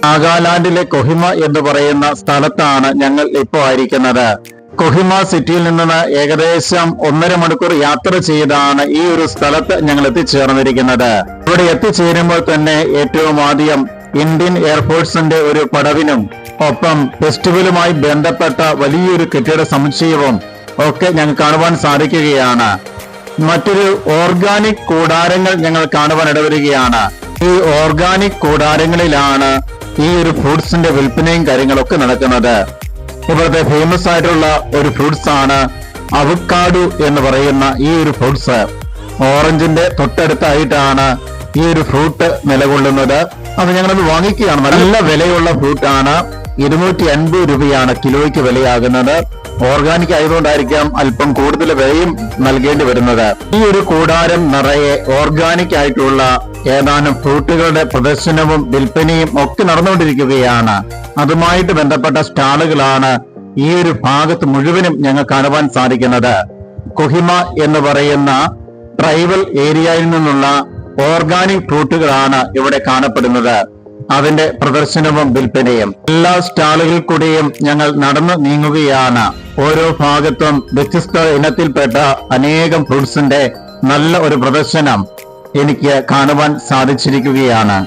നാഗാലാൻഡിലെ കൊഹിമ എന്ന് പറയുന്ന സ്ഥലത്താണ് ഞങ്ങൾ ഇപ്പോൾ ആയിരിക്കുന്നത്. കൊഹിമ സിറ്റിയിൽ നിന്ന് ഏകദേശം 1.5 മണിക്കൂർ യാത്ര ചെയ്താണ് ഈ ഒരു സ്ഥലത്ത് ഞങ്ങൾ എത്തിച്ചേർന്നിരിക്കുന്നത്. ഇവിടെ എത്തിച്ചേരുമ്പോൾ തന്നെ ഏറ്റവും ആദ്യം ഇന്ത്യൻ എയർഫോഴ്സിന്റെ ഒരു പടവിനും ഒപ്പം ഫെസ്റ്റിവലുമായി ബന്ധപ്പെട്ട വലിയൊരു കെട്ടിട സമുച്ചയവും ഒക്കെ ഞങ്ങൾ കാണുവാൻ സാധിക്കുകയാണ്. മറ്റൊരു ഓർഗാനിക് കൂടാരങ്ങൾ ഞങ്ങൾ കാണുവാൻ ഇടവരികയാണ്. ഈ ഓർഗാനിക് കൂടാരങ്ങളിലാണ് ഈ ഒരു ഫ്രൂട്ട്സിന്റെ വിൽപ്പനയും കാര്യങ്ങളൊക്കെ നടക്കുന്നത്. ഇവിടുത്തെ ഫേമസ് ആയിട്ടുള്ള ഒരു ഫ്രൂട്ട്സ് ആണ് അവക്കാഡോ എന്ന് പറയുന്ന ഈ ഒരു ഫ്രൂട്ട്സ്. ഓറഞ്ചിന്റെ തൊട്ടടുത്തായിട്ടാണ് ഈ ഒരു ഫ്രൂട്ട് നിലകൊള്ളുന്നത്. അത് ഞങ്ങളത് വാങ്ങിക്കുകയാണ്. നല്ല വിലയുള്ള ഫ്രൂട്ടാണ്. 250 രൂപയാണ് കിലോയ്ക്ക് വിലയാകുന്നത്. ഓർഗാനിക് ആയതുകൊണ്ടായിരിക്കാം അല്പം കൂടുതൽ വിലയും നൽകേണ്ടി വരുന്നത്. ഈ ഒരു കൂടാരം നിറയെ ഓർഗാനിക് ആയിട്ടുള്ള ഏതാനും ഫ്രൂട്ടുകളുടെ പ്രദർശനവും വിൽപ്പനയും ഒക്കെ നടന്നുകൊണ്ടിരിക്കുകയാണ്. അതുമായിട്ട് ബന്ധപ്പെട്ട സ്റ്റാളുകളാണ് ഈ ഒരു ഭാഗത്ത് മുഴുവനും ഞങ്ങൾ കാണുവാൻ സാധിക്കുന്നത്. കൊഹിമ എന്ന് പറയുന്ന ട്രൈബൽ ഏരിയയിൽ നിന്നുള്ള ഓർഗാനിക് ഫ്രൂട്ടുകളാണ് ഇവിടെ കാണപ്പെടുന്നത്. അതിന്റെ പ്രദർശനവും വിൽപ്പനയും എല്ലാ സ്റ്റാളുകളിൽ കൂടിയും ഞങ്ങൾ നടന്നു നീങ്ങുകയാണ്. ഓരോ ഭാഗത്തും വ്യത്യസ്ത ഇനത്തിൽപ്പെട്ട അനേകം ഫ്രൂട്ട്സിന്റെ നല്ല ഒരു പ്രദർശനം എനിക്ക് കാണുവാൻ സാധിച്ചിരിക്കുകയാണ്.